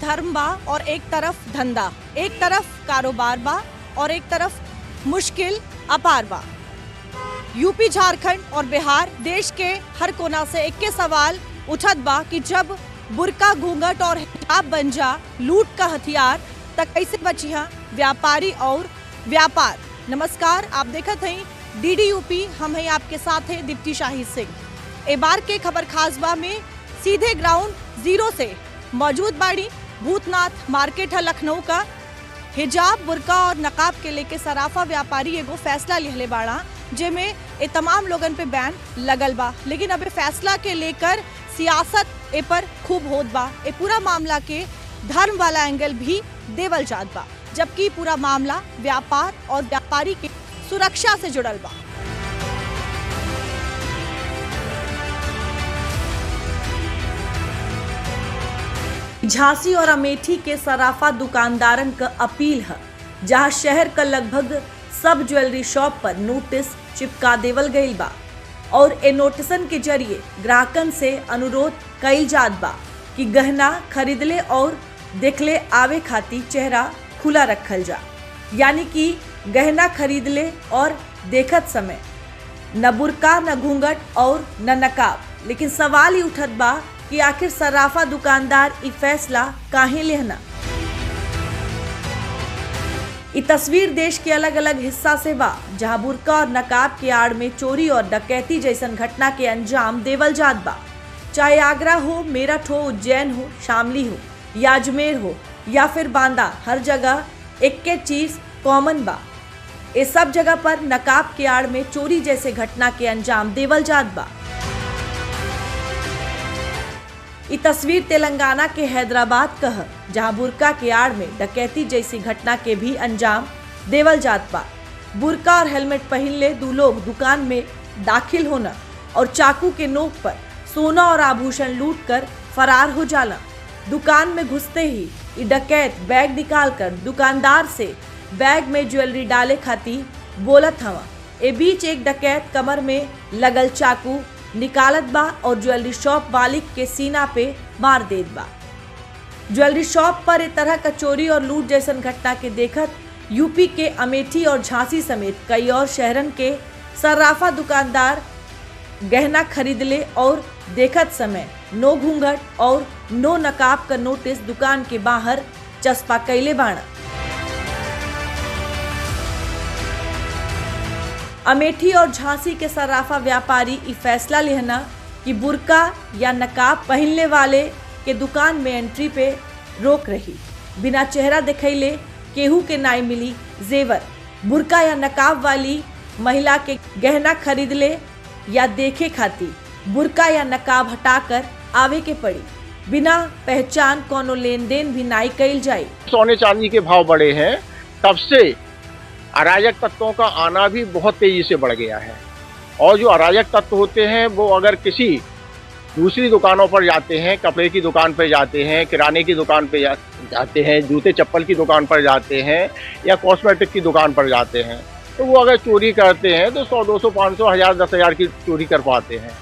धर्म बा और एक तरफ धंधा, एक तरफ कारोबार बा और एक तरफ मुश्किल अपार बा। यूपी, झारखंड और बिहार देश के हर कोना से एक के सवाल उठत बा कि जब बुर्का, घूंघट और हिजाब बन जा लूट का हथियार तक कैसे बचिया व्यापारी और व्यापार। नमस्कार, आप देखत हैं डीडी यूपी। हम हैं आपके साथ हैं दीप्ति शाही सिंह। ए बार के खबर खास बा में सीधे ग्राउंड जीरो से मौजूद बाड़ी भूतनाथ मार्केट है लखनऊ का। हिजाब, बुर्का और नकाब के लेके सराफा व्यापारी एगो फैसला लिहले बाड़ा जेमे ए तमाम लोगन पे बैन लगल बा। लेकिन अब फैसला के लेकर सियासत ए पर खूब होत बा। ए पूरा मामला के धर्म वाला एंगल भी देवल जात बा, जबकि पूरा मामला व्यापार और व्यापारी के सुरक्षा से जुड़ल बा। झांसी और अमेठी के सराफा दुकानदारन का अपील है, जहां शहर का लगभग सब ज्वेलरी शॉप पर नोटिस चिपका देवल गईल बा और ए नोटिसन के जरिए ग्राहकन से अनुरोध कईल जात बा कि गहना खरीदले और देखले आवे खातिर चेहरा खुला रखल जा। यानी कि गहना खरीदले और देखत समय न बुर्का, न घूंघट और न नकाब। लेकिन सवाल ही उठत बा कि आखिर सराफा दुकानदार ई फैसला काहे लेहना। ये तस्वीर देश के अलग अलग हिस्सा से बा, जहां बुर्का और नकाब के आड़ में चोरी और डकैती जैसन घटना के अंजाम देवल जात बा। चाहे आगरा हो, मेरठ हो, उज्जैन हो, शामली हो या अजमेर हो या फिर बांदा, हर जगह एक के चीज कॉमन बा। ये सब जगह पर नकाब के आड़ में चोरी जैसे घटना के अंजाम देवल जात बा। ये तस्वीर तेलंगाना के हैदराबाद का है, जहां बुर्का के आड़ में डकैती जैसी घटना के भी अंजाम देवल जात बा। बुर्का और हेलमेट पहन ले दो लोग दुकान में दाखिल होना और चाकू के नोक पर सोना और आभूषण लूट कर फरार हो जाला। दुकान में घुसते ही ये डकैत बैग निकालकर दुकानदार से बैग में ज्वेलरी डाले खातिर बोलत हवा। ए बीच एक डकैत कमर में लगल चाकू निकालत बा और ज्वेलरी शॉप मालिक के सीना पे मार देत बा। ज्वेलरी शॉप पर इस तरह का चोरी और लूट जैसन घटना के देखत यूपी के अमेठी और झांसी समेत कई और शहरन के सराफा दुकानदार गहना खरीदले और देखत समय नो घूंघट और नो नकाब का नोटिस दुकान के बाहर चस्पा कैले बाड़ा। अमेठी और झांसी के सराफा व्यापारी ई फैसला लेना कि बुर्का या नकाब पहनने वाले के दुकान में एंट्री पे रोक रही। बिना चेहरा दिखैले केहू के नाई मिली जेवर। बुर्का या नकाब वाली महिला के गहना खरीदले या देखे खातिर बुर्का या नकाब हटाकर आवे के पड़ी। बिना पहचान कोनो लेन देन भी नाई कैल जाये। सोने चांदी के भाव बढ़े हैं, तब से अराजक तत्वों का आना भी बहुत तेजी से बढ़ गया है। और जो अराजक तत्व होते हैं वो अगर किसी दूसरी दुकानों पर जाते हैं, कपड़े की दुकान पर जाते हैं, किराने की दुकान पर जाते हैं, जूते चप्पल की दुकान पर जाते हैं या कॉस्मेटिक की दुकान पर जाते हैं, तो वो अगर चोरी करते हैं तो 100, 200, 500, 1000, 10,000 की चोरी कर पाते हैं।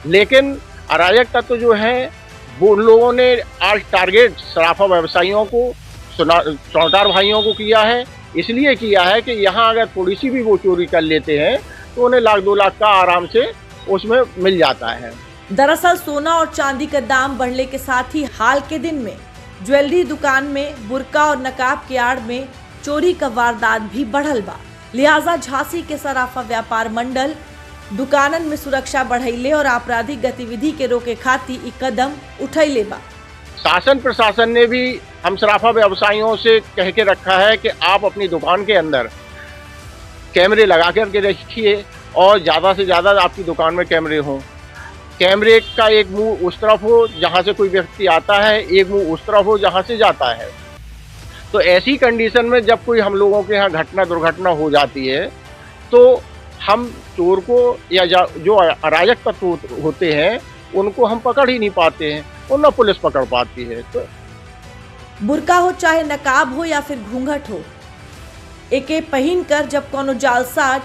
लेकिन अराजक तत्व जो है वो उन लोगों ने आज टारगेट सराफा व्यवसायियों को, सौदार भाइयों को किया है। इसलिए किया है कि यहाँ अगर थोड़ी सी भी वो चोरी कर लेते हैं तो उन्हें 1 लाख 2 लाख का आराम से उसमें मिल जाता है। दरअसल सोना और चांदी का दाम बढ़ने के साथ ही हाल के दिन में ज्वेलरी दुकान में बुर्का और नकाब के आड़ में चोरी का वारदात भी बढ़ल बा। लिहाजा झांसी के सराफा व्यापार मंडल दुकानन में सुरक्षा बढ़ैले और आपराधिक गतिविधि के रोके खातिर ई कदम उठैले बा। शासन प्रशासन ने भी हम सराफा व्यवसायियों से कह के रखा है कि आप अपनी दुकान के अंदर कैमरे लगा करके रखिए और ज़्यादा से ज़्यादा आपकी दुकान में कैमरे हों। कैमरे का एक मुंह उस तरफ हो जहां से कोई व्यक्ति आता है, एक मुंह उस तरफ हो जहां से जाता है। तो ऐसी कंडीशन में जब कोई हम लोगों के यहाँ दुर्घटना हो जाती है तो हम चोर को या जो अराजक तत्व होते हैं उनको हम पकड़ ही नहीं पाते हैं और न पुलिस पकड़ पाती है। तो बुर्का हो चाहे नकाब हो या फिर घूंघट हो, एके पहन कर जब कोनो जालसाज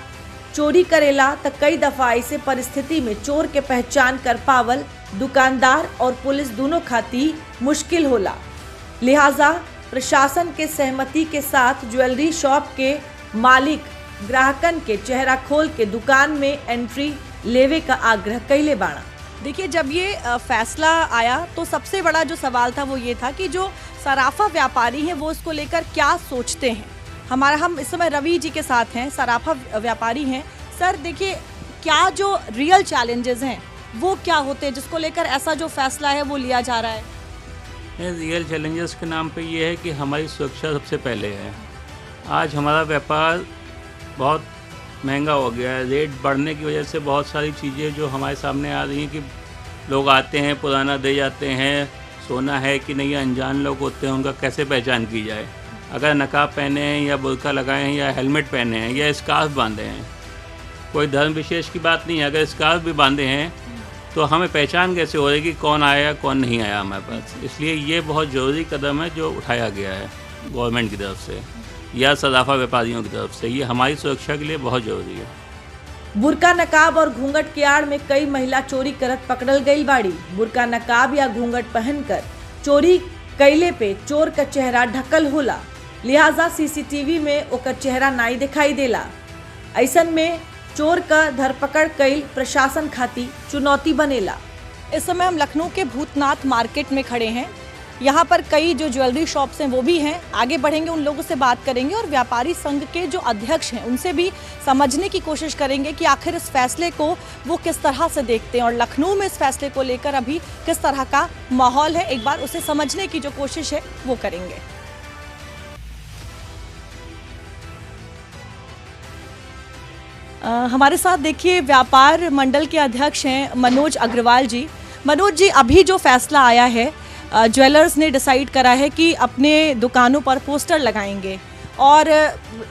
चोरी करेला त कई दफा ऐसे परिस्थिति में चोर के पहचान कर पावल दुकानदार और पुलिस दोनों खातिर मुश्किल होला। लिहाजा प्रशासन के सहमति के साथ ज्वेलरी शॉप के मालिक ग्राहकन के चेहरा खोल के दुकान में एंट्री लेवे का आग्रह कैले बाड़ा। देखिए, जब ये फैसला आया तो सबसे बड़ा जो सवाल था वो ये था कि जो सराफा व्यापारी हैं वो इसको लेकर क्या सोचते हैं। हम इस समय रवि जी के साथ हैं, सराफा व्यापारी हैं। सर देखिए, क्या जो रियल चैलेंजेस हैं वो क्या होते हैं जिसको लेकर ऐसा जो फैसला है वो लिया जा रहा है? रियल चैलेंजेस के नाम पे ये है कि हमारी सुरक्षा सबसे पहले है। आज हमारा व्यापार बहुत महंगा हो गया है। रेट बढ़ने की वजह से बहुत सारी चीज़ें जो हमारे सामने आ रही हैं कि लोग आते हैं, पुराना दे जाते हैं, सोना है कि नहीं, अनजान लोग होते हैं, उनका कैसे पहचान की जाए। अगर नकाब पहने हैं या बुर्का लगाए हैं या हेलमेट पहने हैं या स्कार्फ बांधे हैं, कोई धर्म विशेष की बात नहीं है, अगर स्कार्फ भी बांधे हैं तो हमें पहचान कैसे हो रही कि कौन आया कौन नहीं आया हमारे पास। इसलिए ये बहुत ज़रूरी कदम है जो उठाया गया है गवर्नमेंट की तरफ से या सराफा व्यापारियों की तरफ से। ये हमारी सुरक्षा के लिए बहुत ज़रूरी है। बुर्का नकाब और घूंघट के आड़ में कई महिला चोरी करत पकड़ल गई बाड़ी। बुर्का नकाब या घूंघट पहनकर चोरी कैले पे चोर का चेहरा ढकल होला, लिहाजा सीसीटीवी में ओकर चेहरा नाई दिखाई देला। ऐसन में चोर का धरपकड़ कईल प्रशासन खाती चुनौती बनेला। इस समय हम लखनऊ के भूतनाथ मार्केट में खड़े हैं। यहाँ पर कई जो ज्वेलरी शॉप्स हैं वो भी हैं। आगे बढ़ेंगे, उन लोगों से बात करेंगे और व्यापारी संघ के जो अध्यक्ष हैं उनसे भी समझने की कोशिश करेंगे कि आखिर इस फैसले को वो किस तरह से देखते हैं और लखनऊ में इस फैसले को लेकर अभी किस तरह का माहौल है। एक बार उसे समझने की जो कोशिश है वो करेंगे। हमारे साथ देखिए व्यापार मंडल के अध्यक्ष हैं मनोज अग्रवाल जी। मनोज जी, अभी जो फैसला आया है, ज्वेलर्स ने डिसाइड करा है कि अपने दुकानों पर पोस्टर लगाएंगे और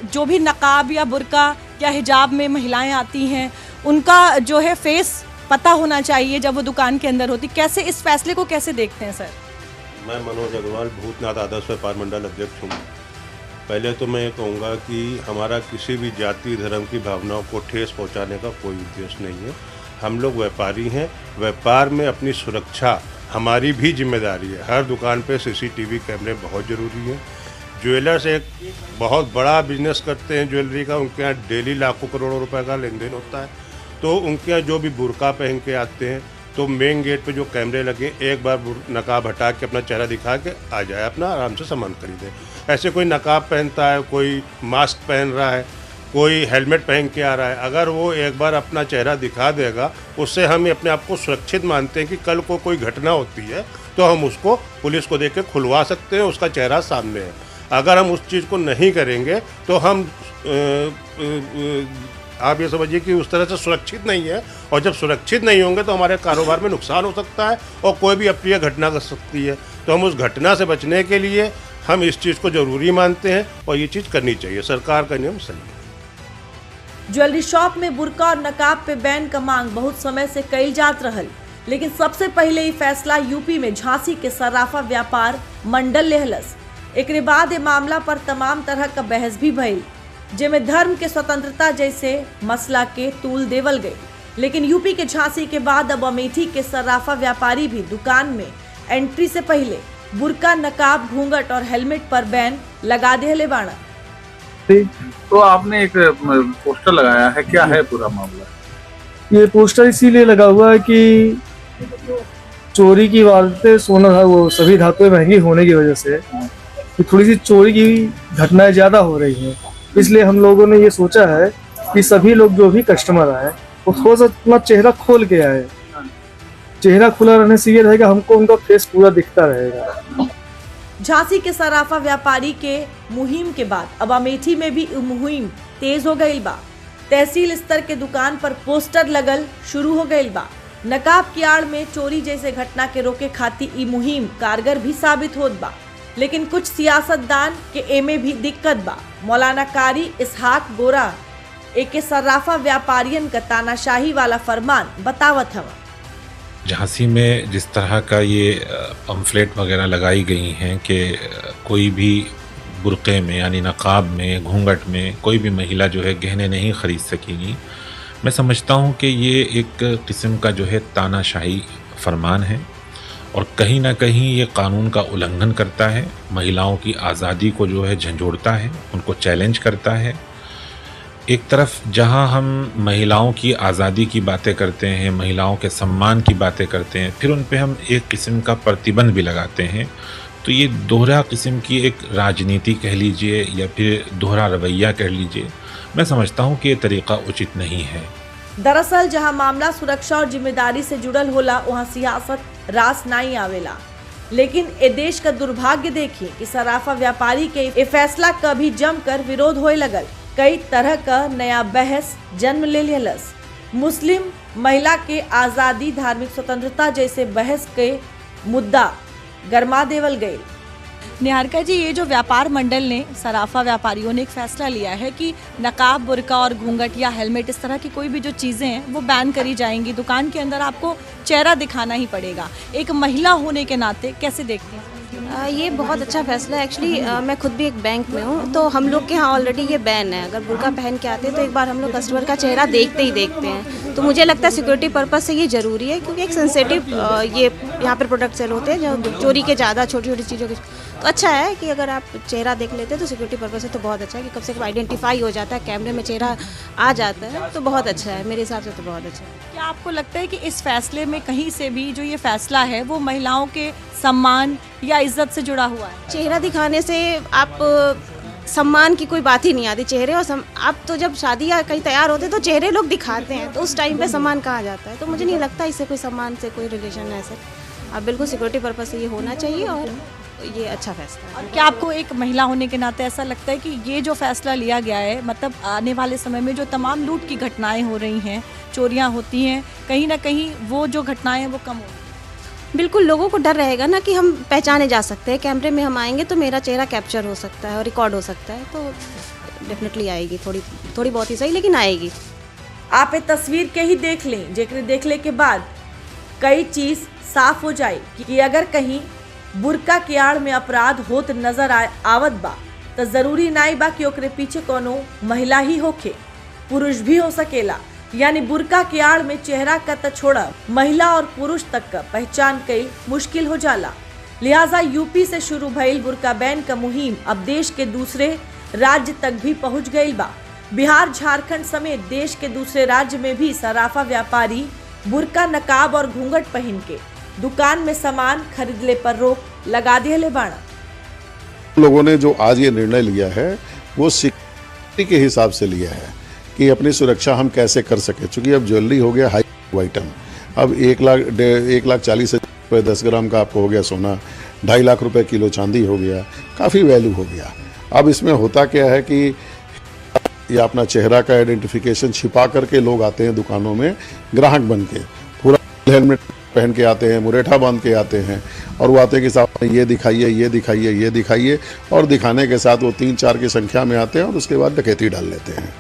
जो भी नकाब या बुर्का या हिजाब में महिलाएं आती हैं उनका जो है फेस पता होना चाहिए जब वो दुकान के अंदर होती। कैसे इस फैसले को कैसे देखते हैं सर? मैं मनोज अग्रवाल, भूतनाथ आदर्श व्यापार मंडल अध्यक्ष हूँ। पहले तो मैं ये कहूँगा कि हमारा किसी भी जाति धर्म की भावनाओं को ठेस पहुँचाने का कोई उद्देश्य नहीं है। हम लोग व्यापारी हैं, व्यापार में अपनी सुरक्षा हमारी भी जिम्मेदारी है। हर दुकान पे सीसीटीवी कैमरे बहुत ज़रूरी हैं। ज्वेलर्स एक बहुत बड़ा बिजनेस करते हैं ज्वेलरी का, उनके यहाँ डेली लाखों करोड़ों रुपए का लेन देन होता है। तो उनके यहाँ जो भी बुर्का पहन के आते हैं तो मेन गेट पे जो कैमरे लगे, एक बार नकाब हटा के अपना चेहरा दिखा के आ जाए, अपना आराम से सामान खरीदे। ऐसे कोई नकाब पहनता है, कोई मास्क पहन रहा है, कोई हेलमेट पहन के आ रहा है, अगर वो एक बार अपना चेहरा दिखा देगा, उससे हम अपने आप को सुरक्षित मानते हैं कि कल को कोई घटना होती है तो हम उसको पुलिस को देके खुलवा सकते हैं, उसका चेहरा सामने है। अगर हम उस चीज़ को नहीं करेंगे तो हम आप ये समझिए कि उस तरह से सुरक्षित नहीं है, और जब सुरक्षित नहीं होंगे तो हमारे कारोबार में नुकसान हो सकता है और कोई भी अप्रिय घटना कर सकती है। तो हम उस घटना से बचने के लिए हम इस चीज़ को ज़रूरी मानते हैं और ये चीज़ करनी चाहिए। सरकार का नियम सही है। ज्वेलरी शॉप में बुर्का और नकाब पे बैन का मांग बहुत समय से कईल जात रहल, लेकिन सबसे पहले ये फैसला यूपी में झांसी के सराफा व्यापार मंडल लेहलस। एकरे बाद ये मामला पर तमाम तरह का बहस भी भइल, जिसमें धर्म के स्वतंत्रता जैसे मसला के तूल देवल गए। लेकिन यूपी के झांसी के बाद अब अमेठी के सराफा व्यापारी भी दुकान में एंट्री से पहले बुर्का, नकाब, घूंघट और हेलमेट पर बैन लगा देले बाड़ा। तो आपने एक पोस्टर लगाया है, क्या है पूरा मामला? ये पोस्टर इसीलिए लगा हुआ है कि चोरी की वारदातें, सोना वो सभी धातुएं महंगी होने की वजह से कि थोड़ी सी चोरी की घटनाएं ज्यादा हो रही हैं। इसलिए हम लोगों ने ये सोचा है कि सभी लोग जो भी कस्टमर आए वो थोड़ा सा अपना चेहरा खोल के आए। चेहरा खुला रहने से ये रहेगा हमको उनका फेस पूरा दिखता रहेगा। झांसी के सराफा व्यापारी के मुहिम के बाद अब अमेठी में भी मुहिम तेज हो गई बा। तहसील स्तर के दुकान पर पोस्टर लगल शुरू हो गई बा। नकाब की आड़ में चोरी जैसे घटना के रोके खातिर ई मुहिम कारगर भी साबित होत बा, लेकिन कुछ सियासतदान के एमे भी दिक्कत बा। मौलाना कारी इसहाक गोरा एक सराफा व्यापारियन का तानाशाही वाला फरमान बतावत हवा। झांसी में जिस तरह का ये पम्फलेट वगैरह लगाई गई हैं कि कोई भी बुर्क़े में यानी नकाब में, घूंघट में कोई भी महिला जो है गहने नहीं ख़रीद सकेगी, मैं समझता हूँ कि ये एक किस्म का जो है तानाशाही फरमान है और कहीं ना कहीं ये कानून का उल्लंघन करता है, महिलाओं की आज़ादी को जो है झंझोड़ता है, उनको चैलेंज करता है। एक तरफ जहां हम महिलाओं की आज़ादी की बातें करते हैं, महिलाओं के सम्मान की बातें करते हैं, फिर उन पे हम एक किस्म का प्रतिबंध भी लगाते हैं, तो ये दोहरा किस्म की एक राजनीति कह लीजिए या फिर दोहरा रवैया कह लीजिए, मैं समझता हूँ कि ये तरीक़ा उचित नहीं है। दरअसल जहां मामला सुरक्षा और जिम्मेदारी से जुड़ल होला वहां सियासत रास नहीं आवेला। लेकिन ए देश का दुर्भाग्य देखिए कि सराफा व्यापारी के ए फैसला का भी जमकर विरोध होए लगल। कई तरह का नया बहस जन्म ले लेलस। मुस्लिम महिला के आज़ादी, धार्मिक स्वतंत्रता जैसे बहस के मुद्दा गरमा देवल गए। निहारिका जी, ये जो व्यापार मंडल ने, सराफा व्यापारियों ने एक फैसला लिया है कि नकाब, बुर्का और घूंघट या हेलमेट, इस तरह की कोई भी जो चीज़ें हैं वो बैन करी जाएंगी। दुकान के अंदर आपको चेहरा दिखाना ही पड़ेगा। एक महिला होने के नाते कैसे देखते हैं? ये बहुत अच्छा फैसला है। एक्चुअली मैं खुद भी एक बैंक में हूँ, तो हम लोग के यहाँ ऑलरेडी ये बैन है। अगर बुर्का पहन के आते हैं तो एक बार हम लोग कस्टमर का चेहरा देखते ही देखते हैं। तो मुझे लगता है सिक्योरिटी पर्पस से ये ज़रूरी है, क्योंकि एक सेंसिटिव ये यहाँ पर प्रोडक्ट सेल होते हैं जो चोरी के ज़्यादा छोटी छोटी चीज़ों के। तो अच्छा है कि अगर आप चेहरा देख लेते हैं तो सिक्योरिटी पर्पस से तो बहुत अच्छा है कि कम से कम आइडेंटिफाई हो जाता है, कैमरे में चेहरा आ जाता है, तो बहुत अच्छा है। मेरे हिसाब से तो बहुत अच्छा है। क्या आपको लगता है कि इस फैसले में कहीं से भी जो ये फैसला है वो महिलाओं के सम्मान या इज्जत से जुड़ा हुआ है? चेहरा दिखाने से आप सम्मान की कोई बात ही नहीं आती। चेहरे और आप तो जब शादी या कहीं तैयार होते तो चेहरे लोग दिखाते हैं, तो उस टाइम पे सम्मान कहाँ जाता है? तो मुझे नहीं लगता इससे कोई सम्मान से कोई रिलेशन है। सर आप बिल्कुल सिक्योरिटी पर्पस से ये होना चाहिए और ये अच्छा फैसला है। और क्या आपको एक महिला होने के नाते ऐसा लगता है कि ये जो फैसला लिया गया है, मतलब आने वाले समय में जो तमाम लूट की घटनाएं हो रही हैं, चोरियां होती हैं, कहीं ना कहीं वो जो घटनाएं हैं वो कम होंगी? बिल्कुल, लोगों को डर रहेगा ना कि हम पहचाने जा सकते हैं, कैमरे में हम आएंगे तो मेरा चेहरा कैप्चर हो सकता है और रिकॉर्ड हो सकता है। तो डेफिनेटली आएगी, थोड़ी बहुत ही सही, लेकिन आएगी। आप ये तस्वीर के ही देख लें, जेकरे देखले के बाद कई चीज़ साफ हो जाए कि अगर कहीं बुर्का के आड़ में अपराध होत नजर आवत बा तो जरूरी नाई बा कि ओकरे पीछे कोनो महिला ही होखे, पुरुष भी हो सकेला। यानी बुर्का के आड़ में चेहरा का तो छोड़ा, महिला और पुरुष तक का पहचान कई मुश्किल हो जाला। लिहाजा यूपी से शुरू भइल बुर्का बैन का मुहिम अब देश के दूसरे राज्य तक भी पहुंच गई बा। बिहार, झारखंड समेत देश के दूसरे राज्य में भी सराफा व्यापारी बुर्का, नकाब और घूंघट पहन के दुकान में सामान खरीदले पर रोक लगा दिए बाड़ा। लोगों ने जो आज ये निर्णय लिया है वो सिक्योरिटी के हिसाब से लिया है कि अपनी सुरक्षा हम कैसे कर सके, क्योंकि अब ज्वेलरी हो गया हाई आइटम। अब 1,40,000 रुपये 10 ग्राम का आपको हो गया सोना, 2.5 लाख रुपए किलो चांदी हो गया, काफ़ी वैल्यू हो गया। अब इसमें होता क्या है कि ये अपना चेहरा का आइडेंटिफिकेशन छिपा करके लोग आते हैं दुकानों में ग्राहक बन के, पूरा हेलमेट पहन के आते हैं, मुरेठा बांध के आते हैं और वो आते हैं कि साहब ये दिखाइए, ये दिखाइए, ये दिखाइए, और दिखाने के साथ वो 3-4 की संख्या में आते हैं और उसके बाद डकैती डाल लेते हैं।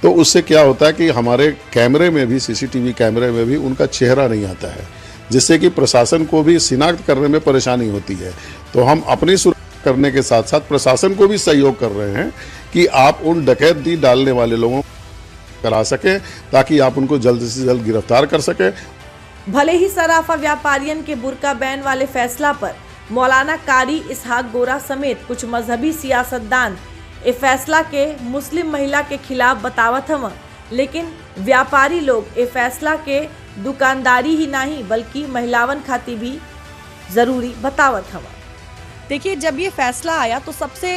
तो उससे क्या होता है कि हमारे कैमरे में भी, सीसीटीवी कैमरे में भी उनका चेहरा नहीं आता है, जिससे कि प्रशासन को भी शिनाख्त करने में परेशानी होती है। तो हम अपनी सुरक्षा करने के साथ साथ प्रशासन को भी सहयोग कर रहे हैं कि आप उन डकैती डालने वाले लोगों को करा सकें, ताकि आप उनको जल्द से जल्द गिरफ्तार कर सकें। भले ही सराफा व्यापारियन के बुर्का बैन वाले फैसला पर मौलाना कारी इसहाक गोरा समेत कुछ मजहबी सियासतदान इस फैसला के मुस्लिम महिला के खिलाफ बतावत हवन, लेकिन व्यापारी लोग इस फैसला के दुकानदारी ही नहीं बल्कि महिलावन खातिर भी जरूरी बतावत हवन। देखिए, जब ये फैसला आया तो सबसे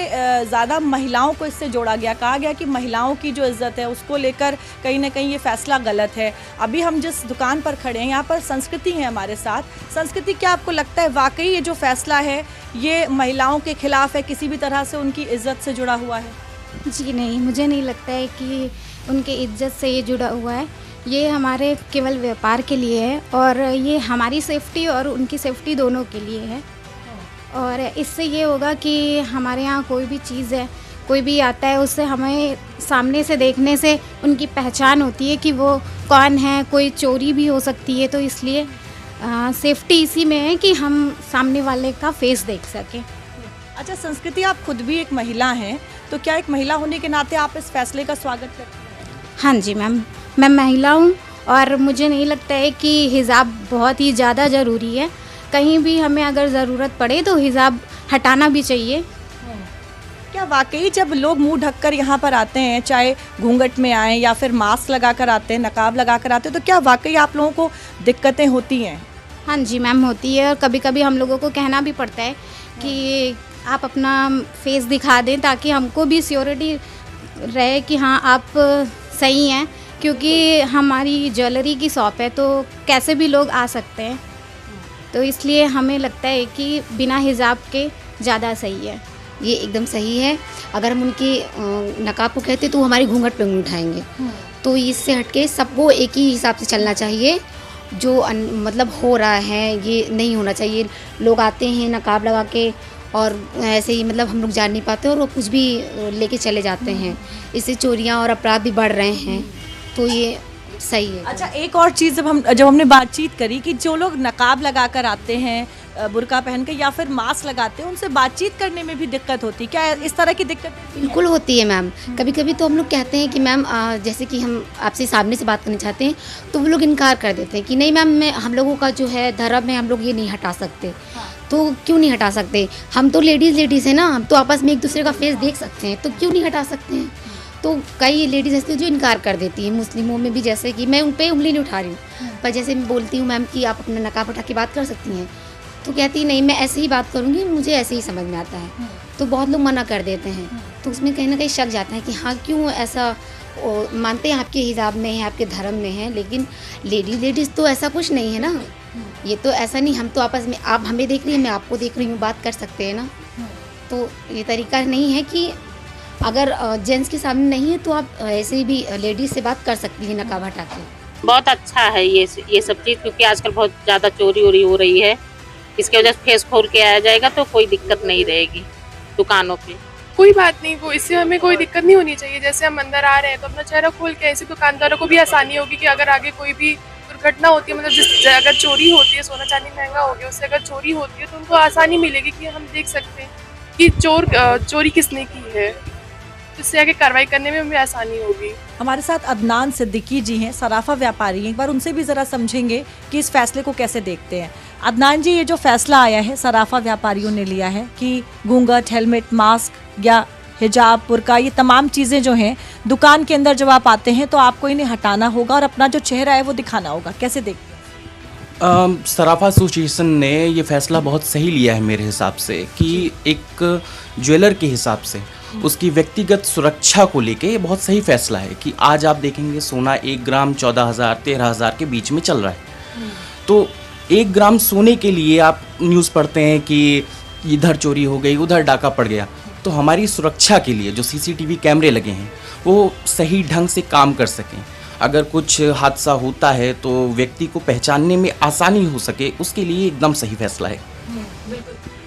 ज़्यादा महिलाओं को इससे जोड़ा गया। कहा गया कि महिलाओं की जो इज्जत है उसको लेकर कहीं ना कहीं ये फैसला गलत है। अभी हम जिस दुकान पर खड़े हैं, यहाँ पर संस्कृति है हमारे साथ। संस्कृति, क्या आपको लगता है वाकई ये जो फैसला है ये महिलाओं के खिलाफ है, किसी भी तरह से उनकी इज्जत से जुड़ा हुआ है? जी नहीं, मुझे नहीं लगता है कि उनके इज्जत से ये जुड़ा हुआ है। ये हमारे केवल व्यापार के लिए है और ये हमारी सेफ्टी और उनकी सेफ्टी दोनों के लिए है। और इससे ये होगा कि हमारे यहाँ कोई भी चीज़ है, कोई भी आता है, उससे हमें सामने से देखने से उनकी पहचान होती है कि वो कौन है। कोई चोरी भी हो सकती है, तो इसलिए सेफ्टी इसी में है कि हम सामने वाले का फेस देख सकें। अच्छा संस्कृति, आप खुद भी एक महिला हैं, तो क्या एक महिला होने के नाते आप इस फैसले का स्वागत करते हैं? हाँ जी मैम, मैं महिला हूँ और मुझे नहीं लगता है कि हिजाब बहुत ही ज़्यादा ज़रूरी है। कहीं भी हमें अगर ज़रूरत पड़े तो हिजाब हटाना भी चाहिए। क्या वाकई जब लोग मुंह ढककर यहाँ पर आते हैं, चाहे घूंघट में आए या फिर मास्क लगाकर आते हैं, नकाब लगाकर आते हैं, तो क्या वाकई आप लोगों को दिक्कतें होती हैं? हाँ जी मैम, होती है। और कभी कभी हम लोगों को कहना भी पड़ता है कि आप अपना फेस दिखा दें ताकि हमको भी सियोरिटी रहे कि हाँ आप सही हैं, क्योंकि हमारी ज्वेलरी की शॉप है तो कैसे भी लोग आ सकते हैं। तो इसलिए हमें लगता है कि बिना हिजाब के ज़्यादा सही है। ये एकदम सही है। अगर हम उनके नकाब को कहते तो वो हमारी घूंघट पे उंगली उठाएंगे। तो इससे हटके सबको एक ही हिसाब से चलना चाहिए। जो मतलब हो रहा है ये नहीं होना चाहिए। लोग आते हैं नकाब लगा के और ऐसे ही मतलब हम लोग जान नहीं पाते और वो कुछ भी लेके चले जाते हैं। इससे चोरियां और अपराध भी बढ़ रहे हैं, तो ये सही है। अच्छा, एक और चीज़ जब हमने बातचीत करी कि जो लोग नकाब लगाकर आते हैं, बुर्का पहन के या फिर मास्क लगाते हैं, उनसे बातचीत करने में भी दिक्कत होती है। क्या इस तरह की दिक्कत? बिल्कुल होती है मैम। कभी कभी तो हम लोग कहते हैं कि मैम जैसे कि हम आपसे सामने से बात करना चाहते हैं तो वो लोग इनकार कर देते हैं कि नहीं मैम, हम लोगों का जो है धर्म है, हम लोग ये नहीं हटा सकते। तो क्यों नहीं हटा सकते? हम तो लेडीज़ हैं ना, हम तो आपस में एक दूसरे का फेस देख सकते हैं, तो क्यों नहीं हटा सकते हैं? तो कई लेडीज़ ऐसी जो इनकार कर देती हैं। मुस्लिमों में भी, जैसे कि मैं उन पर उंगली नहीं उठा रही हूँ, पर जैसे मैं बोलती हूँ मैम कि आप अपना नकाब हटा के बात कर सकती हैं, तो कहती नहीं मैं ऐसे ही बात करूँगी, मुझे ऐसे ही समझ में आता है। तो बहुत लोग मना कर देते हैं। तो उसमें कहीं ना कहीं शक जाता है कि हाँ क्यों ऐसा मानते हैं, आपके हिजाब में है, आपके धर्म में है, लेकिन लेडीज़ तो ऐसा कुछ नहीं है ना। ये तो ऐसा नहीं, हम तो आपस में, आप हमें देख रही हैं, मैं आपको देख रही हूँ, बात कर सकते हैं ना। तो ये तरीका नहीं है कि अगर जेंट्स के सामने नहीं है तो आप ऐसे ही भी लेडीज़ से बात कर सकती हैं नकाब हटा के। बहुत अच्छा है ये सब चीज़, क्योंकि आजकल बहुत ज़्यादा चोरी हो रही है। इसके वजह से फेस खोल के आया जाएगा तो कोई दिक्कत नहीं रहेगी दुकानों पे। कोई बात नहीं, वो इससे हमें कोई दिक्कत नहीं होनी चाहिए। जैसे हम अंदर आ रहे हैं तो अपना चेहरा खोल के, ऐसे दुकानदारों को भी आसानी होगी कि अगर आगे कोई भी दुर्घटना होती है, मतलब अगर चोरी होती है, सोना चांदी महंगा हो गया, उससे अगर चोरी होती है तो उनको आसानी मिलेगी कि हम देख सकते हैं कि चोरी किसने की है। इससे आगे कार्रवाई करने में हमें आसानी होगी। हमारे साथ अदनान सिद्दीकी जी हैं, सराफा व्यापारी हैं। एक बार उनसे भी ज़रा समझेंगे कि इस फैसले को कैसे देखते हैं। अदनान जी, ये जो फैसला आया है सराफा व्यापारियों ने लिया है कि घूंघट, हेलमेट, मास्क या हिजाब, बुर्का, ये तमाम चीज़ें जो हैं दुकान के अंदर जब आप आते हैं तो आपको इन्हें हटाना होगा और अपना जो चेहरा है वो दिखाना होगा, कैसे देखते हैं? सराफा एसोसिएशन ने ये फैसला बहुत सही लिया है मेरे हिसाब से, कि एक ज्वेलर के हिसाब से उसकी व्यक्तिगत सुरक्षा को लेके ये बहुत सही फैसला है। कि आज आप देखेंगे सोना 1 ग्राम 14,000 13,000 के बीच में चल रहा है। तो 1 ग्राम सोने के लिए आप न्यूज़ पढ़ते हैं कि इधर चोरी हो गई, उधर डाका पड़ गया। तो हमारी सुरक्षा के लिए जो सीसीटीवी कैमरे लगे हैं वो सही ढंग से काम कर सकें। अगर कुछ हादसा होता है तो व्यक्ति को पहचानने में आसानी हो सके, उसके लिए एकदम सही फैसला है।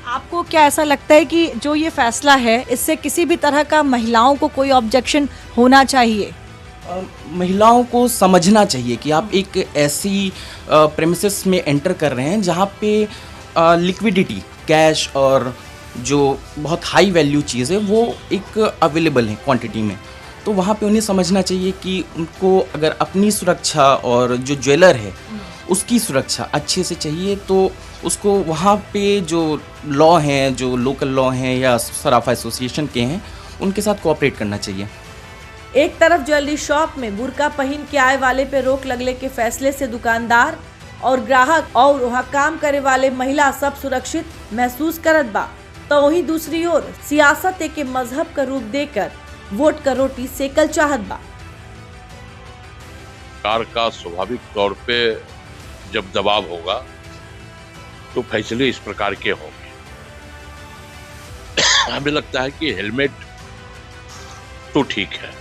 आपको क्या ऐसा लगता है कि जो ये फैसला है इससे किसी भी तरह का महिलाओं को कोई ऑब्जेक्शन होना चाहिए? महिलाओं को समझना चाहिए कि आप एक ऐसी प्रेमिसेस में एंटर कर रहे हैं जहाँ पे लिक्विडिटी, कैश और जो बहुत हाई वैल्यू चीज़ है वो एक अवेलेबल है क्वांटिटी में। तो वहाँ पे उन्हें समझना चाहिए कि उनको अगर अपनी सुरक्षा और जो ज्वेलर है उसकी सुरक्षा अच्छे से चाहिए तो उसको वहाँ पे जो लॉ हैं, जो लोकल लॉ हैं या सराफा एसोसिएशन के हैं, उनके साथ कोऑपरेट करना चाहिए। एक तरफ ज्वेलरी शॉप में बुर्का पहन के आए वाले पे रोक लगने के फैसले से दुकानदार और ग्राहक और वहाँ काम करे वाले महिला सब सुरक्षित महसूस करत बा, तो वहीं दूसरी ओर सियासत के मजहब का रूप देकर वोट का रोटी सेकल चाहत बा। सरकार का स्वाभाविक तौर पे जब दबाव होगा तो फैसले इस प्रकार के होंगे। हमें लगता है कि हेलमेट तो ठीक है,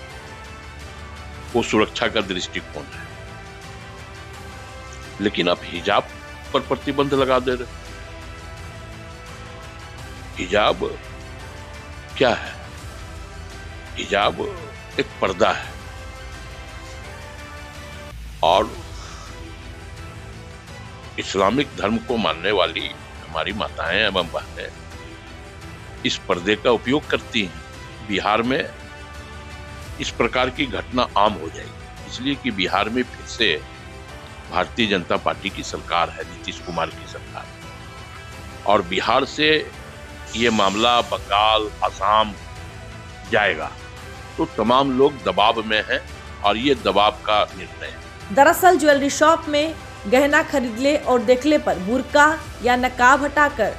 वो सुरक्षा का दृष्टिकोण है, लेकिन आप हिजाब पर प्रतिबंध लगा दे रहे। हिजाब क्या है? हिजाब एक पर्दा है और इस्लामिक धर्म को मानने वाली हमारी माताएं एवं बहनें इस पर्दे का उपयोग करती हैं। बिहार में इस प्रकार की घटना आम हो जाएगी, इसलिए कि बिहार में फिर से भारतीय जनता पार्टी की सरकार है, नीतीश कुमार की सरकार। और बिहार से ये मामला बंगाल, असम जाएगा, तो तमाम लोग दबाव में हैं और ये दबाव का निर्णय है। दरअसल ज्वेलरी शॉप में गहना खरीद ले और देखले पर बुर्का या नकाब हटाकर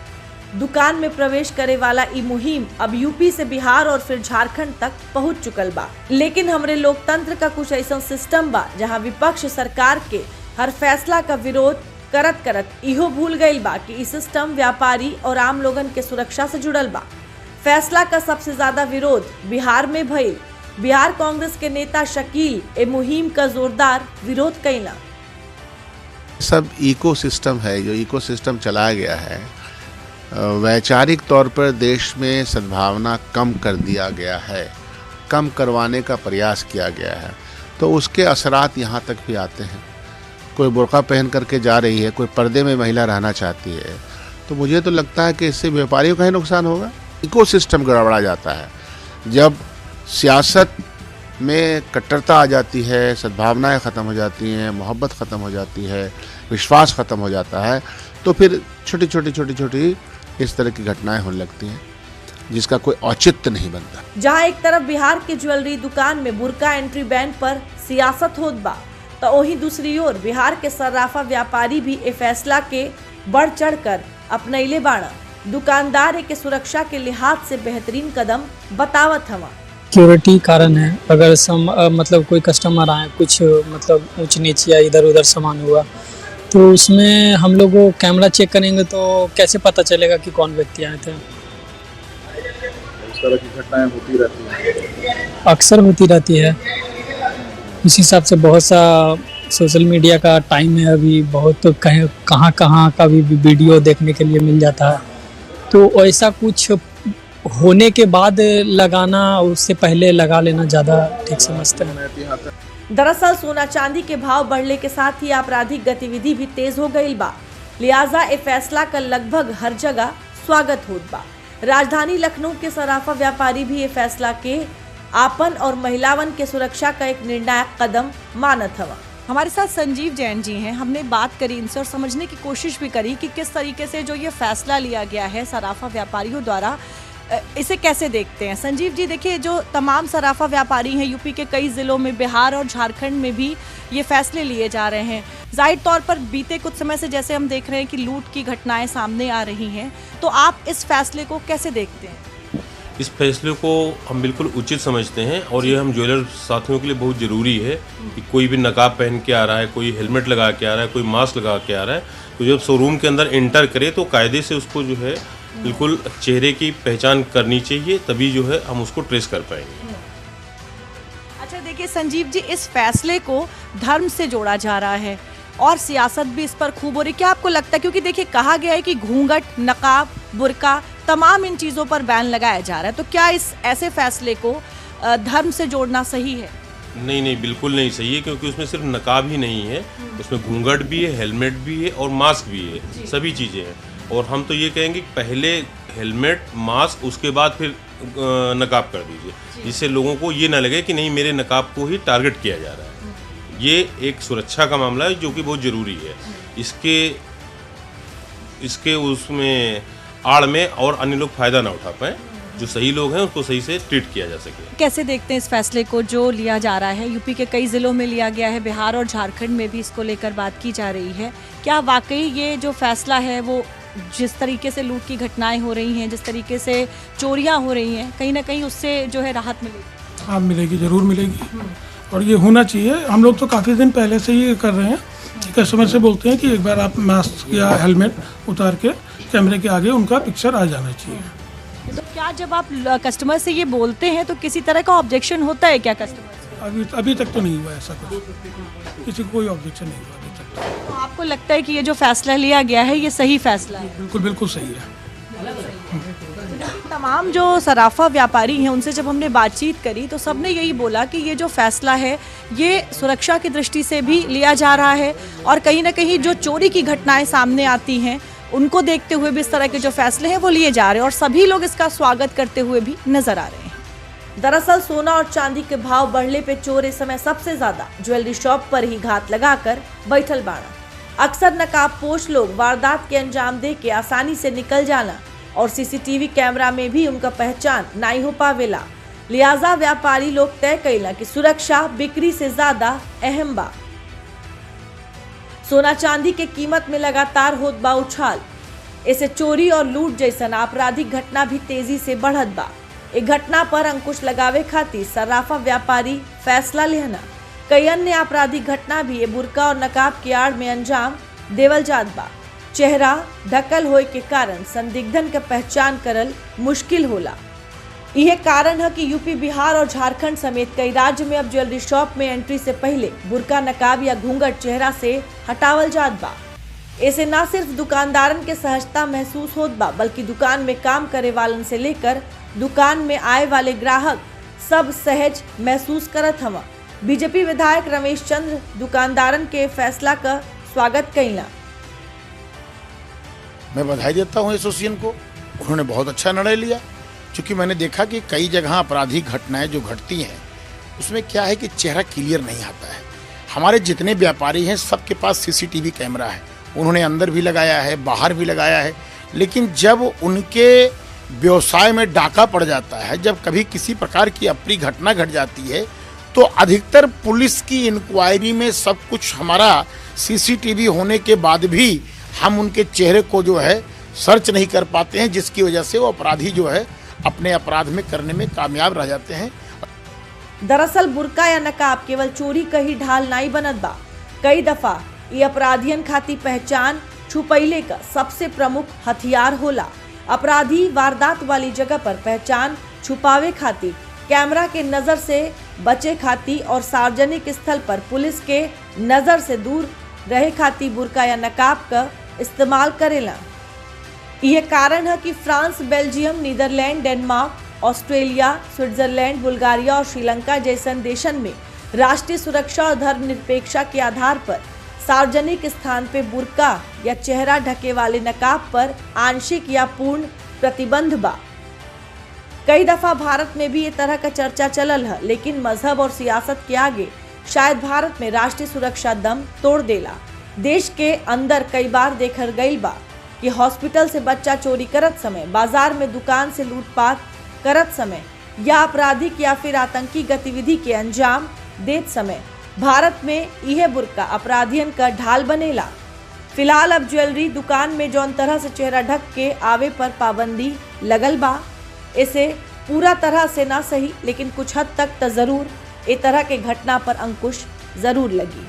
दुकान में प्रवेश करे वाला ई मुहिम अब यूपी से बिहार और फिर झारखंड तक पहुंच चुकल बा। लेकिन हमरे लोकतंत्र का कुछ ऐसा सिस्टम बा जहां विपक्ष सरकार के हर फैसला का विरोध करत करत इहो भूल गईल बा कि ई सिस्टम व्यापारी और आम लोगन के सुरक्षा से जुड़ल बा। फैसला का सबसे ज्यादा विरोध बिहार में भइल। बिहार कांग्रेस के नेता शकील ए मुहिम का जोरदार विरोध कईला। सब इकोसिस्टम है, जो इकोसिस्टम चलाया गया है, वैचारिक तौर पर देश में सद्भावना कम कर दिया गया है, कम करवाने का प्रयास किया गया है, तो उसके असरात यहाँ तक भी आते हैं। कोई बुर्का पहन करके जा रही है, कोई पर्दे में महिला रहना चाहती है, तो मुझे तो लगता है कि इससे व्यापारियों का ही नुकसान होगा। इकोसिस्टम गड़बड़ा जाता है। जब सियासत में कट्टरता आ जाती है, सद्भावनाएं ख़त्म हो जाती हैं, मोहब्बत ख़त्म हो जाती है, विश्वास ख़त्म हो जाता है, तो फिर छोटी छोटी इस तरह की घटनाएं होने लगती हैं जिसका कोई औचित्य नहीं बनता। जहां एक तरफ बिहार की ज्वेलरी दुकान में बुर्का एंट्री बैन पर सियासत होत बा, तो वहीं दूसरी ओर बिहार के सर्राफा व्यापारी भी ए फैसला के बढ़ चढ़ कर अपनैले बाड़ा। दुकानदार के सुरक्षा के लिहाज से बेहतरीन कदम बतावत हवा। सिक्योरिटी कारण है, अगर मतलब कोई कस्टमर आए, कुछ मतलब ऊंच नीच या इधर उधर सामान हुआ, तो उसमें हम लोग वो कैमरा चेक करेंगे तो कैसे पता चलेगा कि कौन व्यक्ति आए थे। इस तरह की घटनाएं होती रहती हैं, अक्सर होती रहती है। इस हिसाब से बहुत सा सोशल मीडिया का टाइम है अभी, बहुत कहाँ का भी वीडियो देखने के लिए मिल जाता है। तो ऐसा कुछ होने के बाद लगाना, उससे पहले लगा लेना ज़्यादा ठीक समझते हैं। दरअसल सोना चांदी के भाव बढ़ने के साथ ही आपराधिक गतिविधि भी तेज हो गई बा। लिहाजा ए फैसला का लगभग हर जगह स्वागत होत बा। राजधानी लखनऊ के सराफा व्यापारी भी ये फैसला के आपन और महिलावन के सुरक्षा का एक निर्णायक कदम मानत हवा। हमारे साथ संजीव जैन जी हैं। हमने बात करी इनसे और समझने की कोशिश भी करी कि किस तरीके से जो ये फैसला लिया गया है सराफा व्यापारियों द्वारा, इसे कैसे देखते हैं। संजीव जी, देखिए, जो तमाम सराफा व्यापारी हैं यूपी के कई ज़िलों में, बिहार और झारखंड में भी ये फैसले लिए जा रहे हैं। जाहिर तौर पर बीते कुछ समय से जैसे हम देख रहे हैं कि लूट की घटनाएं सामने आ रही हैं, तो आप इस फैसले को कैसे देखते हैं? इस फैसले को हम बिल्कुल उचित समझते हैं और ये हम ज्वेलर साथियों के लिए बहुत ज़रूरी है कि कोई भी नकाब पहन के आ रहा है, कोई हेलमेट लगा के आ रहा है, कोई मास्क लगा के आ रहा है, तो जब शोरूम के अंदर एंटर करे तो कायदे से उसको जो है बिल्कुल चेहरे की पहचान करनी चाहिए, तभी जो है हम उसको ट्रेस कर पाएंगे। अच्छा, देखिए संजीव जी, इस फैसले को धर्म से जोड़ा जा रहा है और सियासत भी इस पर खूब हो रही। क्या आपको लगता है, क्योंकि देखिए कहा गया है कि घूंघट, नकाब, बुर्का, तमाम इन चीज़ों पर बैन लगाया जा रहा है, तो क्या इस ऐसे फैसले को धर्म से जोड़ना सही है? नहीं, बिल्कुल नहीं सही है, क्योंकि उसमें सिर्फ नकाब ही नहीं है, उसमें घूंघट भी है, हेलमेट भी है और मास्क भी है, सभी चीज़ें हैं। और हम तो ये कहेंगे कि पहले हेलमेट, मास्क, उसके बाद फिर नकाब कर दीजिए, जिससे लोगों को ये ना लगे कि नहीं मेरे नकाब को ही टारगेट किया जा रहा है। ये एक सुरक्षा का मामला है जो कि बहुत ज़रूरी है। इसके उसमें आड़ में और अन्य लोग फ़ायदा ना उठा पाएँ, जो सही लोग हैं उसको सही से ट्रीट किया जा सके। कैसे देखते हैं इस फैसले को जो लिया जा रहा है? यूपी के कई ज़िलों में लिया गया है, बिहार और झारखंड में भी इसको लेकर बात की जा रही है। क्या वाकई ये जो फैसला है वो जिस तरीके से लूट की घटनाएं हो रही हैं, जिस तरीके से चोरियां हो रही हैं, कहीं ना कहीं उससे जो है राहत मिलेगी? हाँ, मिलेगी, ज़रूर मिलेगी और ये होना चाहिए। हम लोग तो काफ़ी दिन पहले से ये कर रहे हैं, कस्टमर से बोलते हैं कि एक बार आप मास्क या हेलमेट उतार के कैमरे के आगे उनका पिक्चर आ जाना चाहिए। तो क्या जब आप कस्टमर से ये बोलते हैं तो किसी तरह का ऑब्जेक्शन होता है क्या कस्टमर से? अभी तक तो नहीं हुआ ऐसा कुछ, किसी को कोई ऑब्जेक्शन नहीं हुआ अभी तक। तो आपको लगता है कि ये जो फैसला लिया गया है ये सही फैसला है? बिल्कुल सही है। तमाम जो सराफा व्यापारी हैं उनसे जब हमने बातचीत करी तो सबने यही बोला कि ये जो फैसला है ये सुरक्षा की दृष्टि से भी लिया जा रहा है और कहीं ना कहीं जो चोरी की घटनाएं सामने आती हैं उनको देखते हुए भी इस तरह के जो फैसले हैं वो लिए जा रहे हैं और सभी लोग इसका स्वागत करते हुए भी नजर आ रहे हैं। दरअसल सोना और चांदी के भाव बढ़ने पे चोर इस समय सबसे ज्यादा ज्वेलरी शॉप पर ही घात लगाकर बैठल बाड़ा। अक्सर नकाबपोश लोग वारदात के अंजाम दे के आसानी से निकल जाना और सीसीटीवी कैमरा में भी उनका पहचान नहीं हो पावेला। लिहाजा व्यापारी लोग तय कैला कि सुरक्षा बिक्री से ज्यादा अहम बा। सोना चांदी के कीमत में लगातार होत बा उछाल। इसे चोरी और लूट जैसन आपराधिक घटना भी तेजी से बढ़त बा। एक घटना पर अंकुश लगावे खातिर सर्राफा व्यापारी फैसला लेना। कई अन्य आपराधिक घटना भी ये बुर्का और नकाब की आड़ में अंजाम देवल जात बा। चेहरा ढकल होए के कारण संदिग्धन का पहचान करल मुश्किल होला। यह कारण है कि यूपी, बिहार और झारखंड समेत कई राज्य में अब ज्वेलरी शॉप में एंट्री से पहले बुर्का, नकाब या घूंघट चेहरा से हटावल जात बा। ऐसे न सिर्फ दुकानदारन के सहजता महसूस होत बा, बल्कि दुकान में काम करे वालन से लेकर दुकान में आए वाले ग्राहक सब सहज महसूस करत हवा। बीजेपी विधायक रमेश चंद्र दुकानदारन के फैसला का स्वागत कइला। मैं बधाई देता हूँ एसोसिएशन को, उन्होंने बहुत अच्छा निर्णय लिया। क्योंकि मैंने देखा कि कई जगह आपराधिक घटनाएं जो घटती हैं उसमें क्या है कि चेहरा क्लियर नहीं आता है। हमारे जितने व्यापारी हैं सबके पास सीसीटीवी कैमरा है, उन्होंने अंदर भी लगाया है, बाहर भी लगाया है, लेकिन जब उनके व्यवसाय में डाका पड़ जाता है, जब कभी किसी प्रकार की अप्रिय घटना घट जाती है, तो अधिकतर पुलिस की इंक्वायरी में सब कुछ हमारा सीसीटीवी होने के बाद भी हम उनके चेहरे को जो है सर्च नहीं कर पाते हैं, जिसकी वजह से वो अपराधी जो है अपने अपराध में करने में कामयाब रह जाते हैं। दरअसल बुर्का या नकाब केवल चोरी का ही ढाल नहीं बनत बा। कई दफा ये अपराधियन खातिर पहचान छुपैले का सबसे प्रमुख हथियार होला। अपराधी वारदात वाली जगह पर पहचान छुपावे खातिर, कैमरा के नजर से बचे खातिर और सार्वजनिक स्थल पर पुलिस के नजर से दूर रहे खातिर बुर्का या नकाब का इस्तेमाल करेला। यह कारण है कि France, Belgium, Netherland, Denmark, Australia, Switzerland, Bulgaria और श्रीलंका जैसन देशन में राष्ट्रीय सुरक्षा और धर्मनिरपेक्षता के आधार पर सार्वजनिक स्थान पे बुर्का या चेहरा ढके वाले नकाब पर आंशिक या पूर्ण प्रतिबंध बा। कई दफा भारत में भी ये तरह का चर्चा चलल है, लेकिन मजहब और सियासत के आगे शायद भारत में राष्ट्रीय सुरक्षा दम तोड़ देला। देश के अंदर कई बार देखल गई बा कि हॉस्पिटल से बच्चा चोरी करत समय, बाजार में दुकान से लूटपाट करत समय या आपराधिक या फिर आतंकी गतिविधि के अंजाम देत समय भारत में यह बुर्का अपराधियन का ढाल बनेला। फिलहाल अब ज्वेलरी दुकान में जौन तरह से चेहरा ढक के आवे पर पाबंदी लगल बा, इसे पूरा तरह से ना सही, लेकिन कुछ हद तक तो जरूर ए तरह के घटना पर अंकुश जरूर लगी।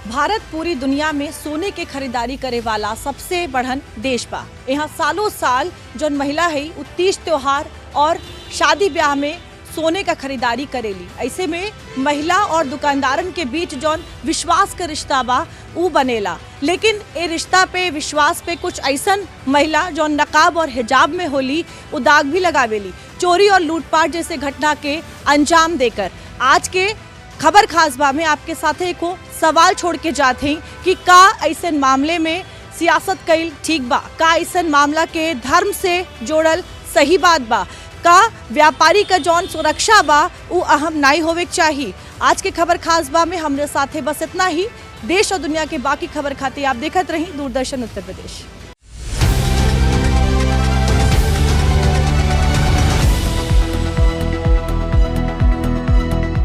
भारत पूरी दुनिया में सोने के खरीदारी करे वाला सबसे बढ़न देश बा। यहाँ सालों साल जौन महिला है उ तीज त्योहार और शादी ब्याह में सोने का खरीदारी करेली। ऐसे में महिला और दुकानदारन के बीच जौन विश्वास का रिश्ता बा उ बनेला, लेकिन ये रिश्ता पे, विश्वास पे कुछ ऐसन महिला जौन नकाब और हिजाब में होली उ दाग भी लगावेली, चोरी और लूटपाट जैसे घटना के अंजाम देकर। आज के खबर खास बा में आपके साथ एक सवाल छोड़ के जाते हैं कि का ऐसे मामले में सियासत कईल ठीक बा, का ऐसे मामला के धर्म से जोड़ल सही बात बा, का व्यापारी का जौन सुरक्षा बा वो अहम नहीं होवे चाहिए। आज के खबर खास बा में हमरे साथे बस इतना ही। देश और दुनिया के बाकी खबर खातिर आप देखत रही दूरदर्शन उत्तर प्रदेश।